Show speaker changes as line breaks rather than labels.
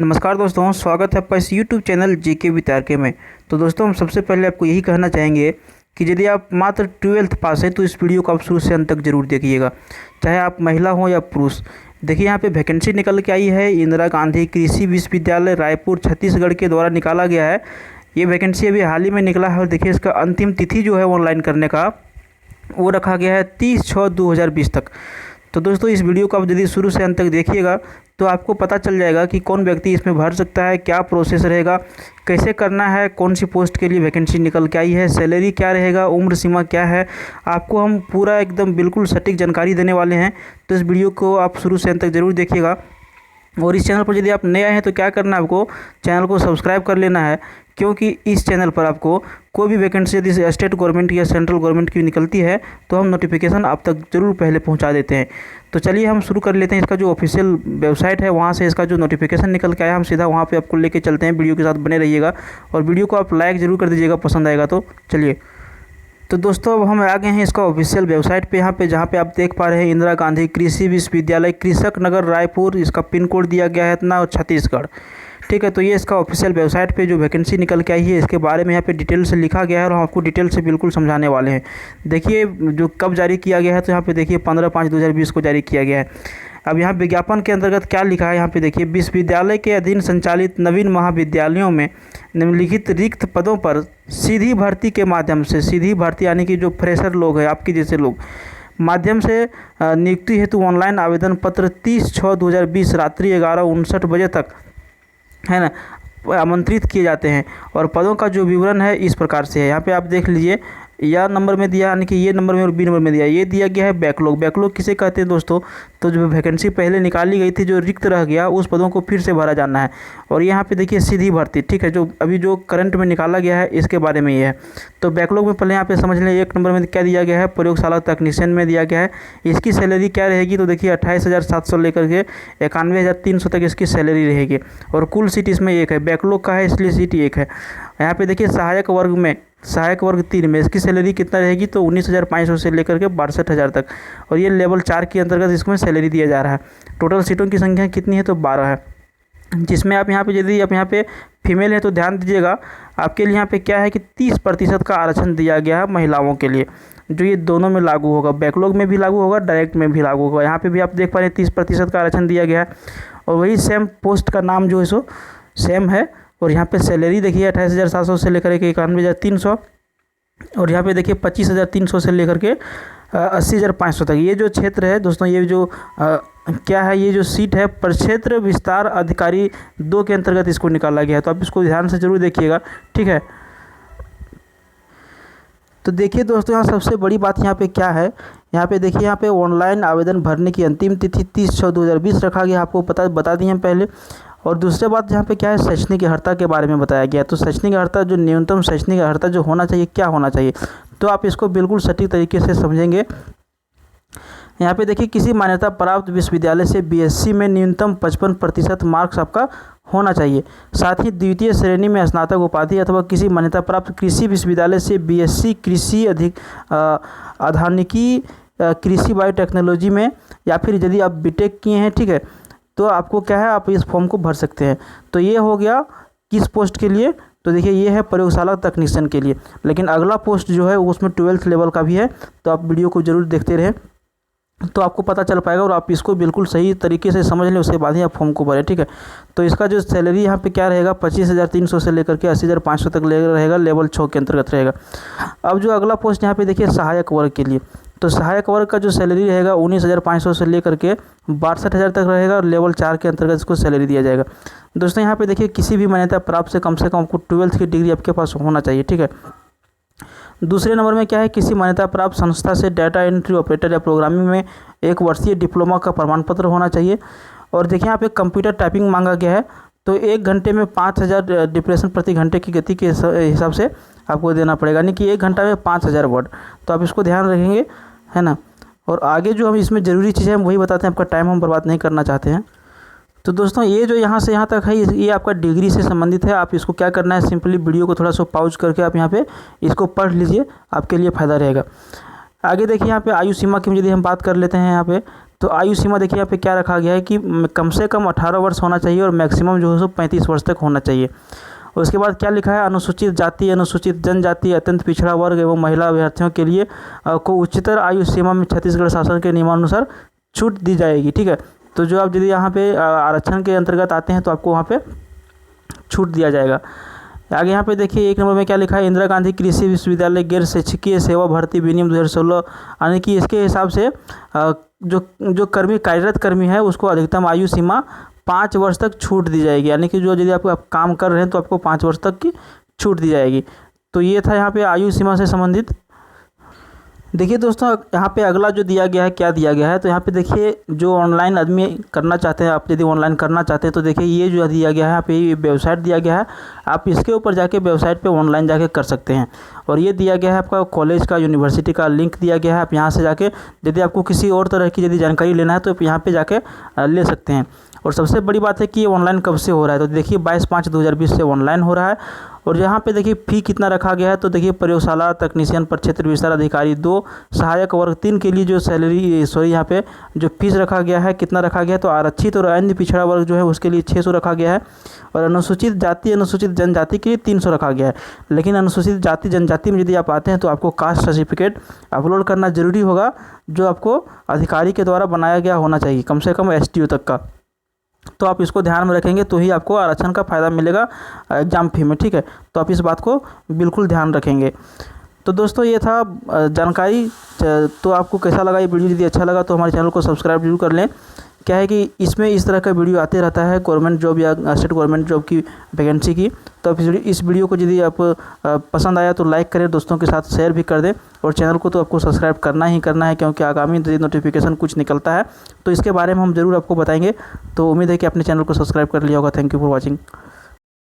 नमस्कार दोस्तों, स्वागत है आपका इस YouTube channel GK with RK में। तो दोस्तों, हम सबसे पहले आपको यही कहना चाहेंगे कि यदि आप मात्र 12th पास हैं तो इस वीडियो को आप शुरू से अंत तक जरूर देखिएगा, चाहे आप महिला हो या पुरुष। देखिए, यहाँ पे वैकेंसी निकल के आई है। इंदिरा गांधी कृषि विश्वविद्यालय रायपुर छत्तीसगढ़ के द्वारा निकाला गया है। ये वैकेंसी अभी हाल ही में निकला है और देखिए इसका अंतिम तिथि जो है ऑनलाइन करने का वो रखा गया है 30/6/2020 तक। तो दोस्तों, इस वीडियो को आप यदि शुरू से अंत तक देखिएगा तो आपको पता चल जाएगा कि कौन व्यक्ति इसमें भर सकता है, क्या प्रोसेस रहेगा, कैसे करना है, कौन सी पोस्ट के लिए वैकेंसी निकल के आई है, सैलरी क्या रहेगा, उम्र सीमा क्या है। आपको हम पूरा एकदम बिल्कुल सटीक जानकारी देने वाले हैं। तो इस वीडियो को आप शुरू से अंत तक ज़रूर देखिएगा। और इस चैनल पर यदि आप नए आए हैं तो क्या करना है, आपको चैनल को सब्सक्राइब कर लेना है, क्योंकि इस चैनल पर आपको कोई भी वैकेंसी यदि स्टेट गवर्नमेंट या सेंट्रल गवर्नमेंट की निकलती है तो हम नोटिफिकेशन आप तक ज़रूर पहले पहुंचा देते हैं। तो चलिए हम शुरू कर लेते हैं। इसका जो ऑफिशियल वेबसाइट है वहां से इसका जो नोटिफिकेशन निकल के आया, हम सीधा वहां पे आपको लेके चलते हैं। वीडियो के साथ बने रहिएगा और वीडियो को आप लाइक ज़रूर कर दीजिएगा, पसंद आएगा तो। चलिए, तो दोस्तों अब हम आ गए हैं इसका ऑफिशियल वेबसाइट पे, यहाँ पे जहाँ पे आप देख पा रहे हैं इंदिरा गांधी कृषि विश्वविद्यालय कृषक नगर रायपुर। इसका पिन कोड दिया गया है इतना, और छत्तीसगढ़। ठीक है, तो ये इसका ऑफिशियल वेबसाइट पे जो वैकेंसी निकल के आई है इसके बारे में यहाँ पे डिटेल से लिखा गया है और हम आपको डिटेल से बिल्कुल समझाने वाले हैं। देखिए, जो कब जारी किया गया है तो यहाँ पे देखिए 15/5/2020 को जारी किया गया है। अब यहाँ विज्ञापन के अंतर्गत क्या लिखा है, यहाँ पे देखिए, विश्वविद्यालय के अधीन संचालित नवीन महाविद्यालयों में निम्नलिखित रिक्त पदों पर सीधी भर्ती के माध्यम से, सीधी भर्ती यानी कि जो फ्रेशर लोग हैं आपके जैसे लोग, माध्यम से नियुक्ति हेतु ऑनलाइन आवेदन पत्र 30/6/2020 रात्रि 11:59 बजे तक है ना आमंत्रित किए जाते हैं। और पदों का जो विवरण है इस प्रकार से है, यहाँ पे आप देख लीजिए। या नंबर में दिया, यानी कि ये नंबर में और बी नंबर में दिया, ये दिया गया है बैकलॉग। बैकलॉग किसे कहते हैं दोस्तों? तो जो वैकेंसी पहले निकाली गई थी, जो रिक्त रह गया, उस पदों को फिर से भरा जाना है। और यहाँ पे देखिए सीधी भर्ती, ठीक है, जो अभी जो करंट में निकाला गया है इसके बारे में ये है। तो बैकलॉग में पहले यहाँ पे समझ लें, 1 नंबर में क्या दिया गया है, प्रयोगशाला तकनीशियन में दिया गया है। इसकी सैलरी क्या रहेगी तो देखिए 28,700 लेकर के 91,300 तक इसकी सैलरी रहेगी। और कुल सीट इसमें एक है, बैकलॉग का है इसलिए सीट एक है। यहाँ पे देखिए सहायक वर्ग में, सहायक वर्ग 3 में इसकी सैलरी कितना रहेगी तो 19,500 से लेकर के 62,000 तक। और ये लेवल 4 के अंतर्गत इसमें सैलरी दिया जा रहा है। टोटल सीटों की संख्या कितनी है तो 12 है, जिसमें आप यहाँ पे यदि आप यहाँ पे फीमेल है तो ध्यान दीजिएगा, आपके लिए यहाँ पे क्या है कि 30% का आरक्षण दिया गया है महिलाओं के लिए, जो ये दोनों में लागू होगा, बैकलॉग में भी लागू होगा, डायरेक्ट में भी लागू होगा। यहाँ पे भी आप देख पा रहे हैं 30% का आरक्षण दिया गया है। और वही सेम पोस्ट का नाम जो है सो सेम है। और यहाँ पे सैलरी देखिए 28,700 से लेकर के 91,300। और यहाँ पे देखिए 25,300 से लेकर के 80,500 तक। ये जो क्षेत्र है दोस्तों, ये जो क्या है, ये जो सीट है प्रक्षेत्र विस्तार अधिकारी 2 के अंतर्गत इसको निकाला गया है। तो आप इसको ध्यान से जरूर देखिएगा, ठीक है। तो देखिए दोस्तों, यहाँ सबसे बड़ी बात यहाँ पे क्या है, यहाँ पे देखिए, यहाँ पे ऑनलाइन आवेदन भरने की अंतिम तिथि 30/6/2020 रखा गया, आपको बता दिए हम पहले। और दूसरे बात यहाँ पे क्या है, शैक्षणिक अर्हता के बारे में बताया गया। तो शैक्षणिक अर्हता, जो न्यूनतम शैक्षणिक अर्हता जो होना चाहिए, क्या होना चाहिए, तो आप इसको बिल्कुल सटीक तरीके से समझेंगे। यहाँ पे देखिए, किसी मान्यता प्राप्त विश्वविद्यालय से बीएससी में न्यूनतम 55% मार्क्स आपका होना चाहिए। साथ ही द्वितीय श्रेणी में स्नातक उपाधि अथवा किसी मान्यता प्राप्त कृषि विश्वविद्यालय से बीएससी कृषि आधानिकी कृषि बायोटेक्नोलॉजी में, या फिर यदि आप बीटेक किए हैं, ठीक है, तो आपको क्या है, आप इस फॉर्म को भर सकते हैं। तो ये हो गया किस पोस्ट के लिए, तो देखिए ये है प्रयोगशाला तकनीशियन के लिए। लेकिन अगला पोस्ट जो है उसमें 12th लेवल का भी है, तो आप वीडियो को जरूर देखते रहें तो आपको पता चल पाएगा और आप इसको बिल्कुल सही तरीके से समझ लें, उसके बाद ही आप फॉर्म को भरें, ठीक है। तो इसका जो सैलरी यहाँ पे क्या रहेगा, 25,300 से लेकर के 80,500 तक रहेगा, लेवल 6 के अंतर्गत रहेगा। अब जो अगला पोस्ट यहाँ पे देखिए सहायक वर्ग के लिए, तो सहायक वर्ग का जो सैलरी रहेगा 19,500 से लेकर के 62,000 तक रहेगा, और लेवल 4 के अंतर्गत इसको सैलरी दिया जाएगा। दोस्तों यहाँ पे देखिए, किसी भी मान्यता प्राप्त से कम आपको 12th की डिग्री आपके पास होना चाहिए, ठीक है। दूसरे नंबर में क्या है, किसी मान्यता प्राप्त संस्था से डाटा एंट्री ऑपरेटर या प्रोग्रामिंग में 1 वर्षीय डिप्लोमा का प्रमाण पत्र होना चाहिए। और देखिए यहाँ पे कंप्यूटर टाइपिंग मांगा गया है, तो 1 घंटे में 5,000 डिप्रेशन प्रति घंटे की गति के हिसाब से आपको देना पड़ेगा, यानी कि 1 घंटा में 5,000 वर्ड। तो आप इसको ध्यान रखेंगे, है ना। और आगे जो हम इसमें ज़रूरी चीज़ें हम वही बताते हैं, आपका टाइम हम बर्बाद नहीं करना चाहते हैं। तो दोस्तों, ये जो यहाँ से यहाँ तक है, ये आपका डिग्री से संबंधित है। आप इसको क्या करना है, सिंपली वीडियो को थोड़ा सा पॉज करके आप यहाँ पे इसको पढ़ लीजिए, आपके लिए फ़ायदा रहेगा। आगे देखिए, यहाँ पे आयु सीमा की यदि हम बात कर लेते हैं यहाँ पे, तो आयु सीमा देखिए यहाँ पे क्या रखा गया है कि कम से कम 18 वर्ष होना चाहिए और मैक्सिमम जो है सो 35 वर्ष तक होना चाहिए। और उसके बाद क्या लिखा है, अनुसूचित जाति, अनुसूचित जनजाति, अत्यंत पिछड़ा वर्ग एवं महिला अभ्यर्थियों के लिए को उच्चतर आयु सीमा में छत्तीसगढ़ शासन के नियमानुसार छूट दी जाएगी। ठीक है, तो जो आप यदि यहाँ पे आरक्षण के अंतर्गत आते हैं तो आपको वहाँ पे छूट दिया जाएगा। आगे यहाँ पे देखिए 1 नंबर में क्या लिखा है, इंदिरा गांधी कृषि विश्वविद्यालय गैर शिक्षकीय सेवा भर्ती विनियम 2016, यानी कि इसके हिसाब से जो कर्मी कार्यरत कर्मी है उसको अधिकतम आयु सीमा 5 वर्ष तक छूट दी जाएगी, यानी कि जो यदि आप काम कर रहे हैं तो आपको 5 वर्ष तक की छूट दी जाएगी। तो ये था यहाँ पे आयु सीमा से संबंधित। देखिए दोस्तों, यहाँ पे अगला जो दिया गया है, क्या दिया गया है, तो यहाँ पे देखिए जो ऑनलाइन आदमी करना चाहते हैं, आप यदि ऑनलाइन करना चाहते हैं तो देखिए ये जो दिया गया है यहाँ पे ये वेबसाइट दिया गया है, आप इसके ऊपर जाके वेबसाइट पे ऑनलाइन जाके कर सकते हैं। और ये दिया गया है आपका कॉलेज का, यूनिवर्सिटी का लिंक दिया गया है, आप यहाँ से जाके यदि आपको किसी और तरह की यदि जानकारी लेना है तो आप यहाँ पर जाके ले सकते हैं। और सबसे बड़ी बात है कि ये ऑनलाइन कब से हो रहा है, तो देखिए 22/5/2020 से ऑनलाइन हो रहा है। और यहाँ पे देखिए फ़ी कितना रखा गया है, तो देखिए प्रयोगशाला तकनीशियन प्रक्षेत्र विस्तार अधिकारी 2, सहायक वर्ग 3 के लिए जो यहाँ पे जो फीस रखा गया है कितना रखा गया है, तो आरक्षित और अन्य पिछड़ा वर्ग जो है उसके लिए 600 रखा गया है। और अनुसूचित जाति अनुसूचित जनजाति के लिए 300 रखा गया है। लेकिन अनुसूचित जाति जनजाति में यदि आप आते हैं तो आपको कास्ट सर्टिफिकेट अपलोड करना जरूरी होगा, जो आपको अधिकारी के द्वारा बनाया गया होना चाहिए, कम से कम STO तक का। तो आप इसको ध्यान में रखेंगे तो ही आपको आरक्षण का फ़ायदा मिलेगा एग्ज़ाम फी में। ठीक है, तो आप इस बात को बिल्कुल ध्यान रखेंगे। तो दोस्तों ये था जानकारी। तो आपको कैसा लगा ये वीडियो, यदि अच्छा लगा तो हमारे चैनल को सब्सक्राइब जरूर कर लें। क्या है कि इसमें इस तरह का वीडियो आते रहता है गवर्नमेंट जॉब या स्टेट गवर्नमेंट जॉब की वैकेंसी की। तो आप इस वीडियो को यदि आप पसंद आया तो लाइक करें, दोस्तों के साथ शेयर भी कर दें। और चैनल को तो आपको सब्सक्राइब करना ही करना है, क्योंकि आगामी नोटिफिकेशन कुछ निकलता है तो इसके बारे में हम ज़रूर आपको बताएंगे। तो उम्मीद है कि आपने चैनल को सब्सक्राइब कर लिया होगा। Thank you for watching.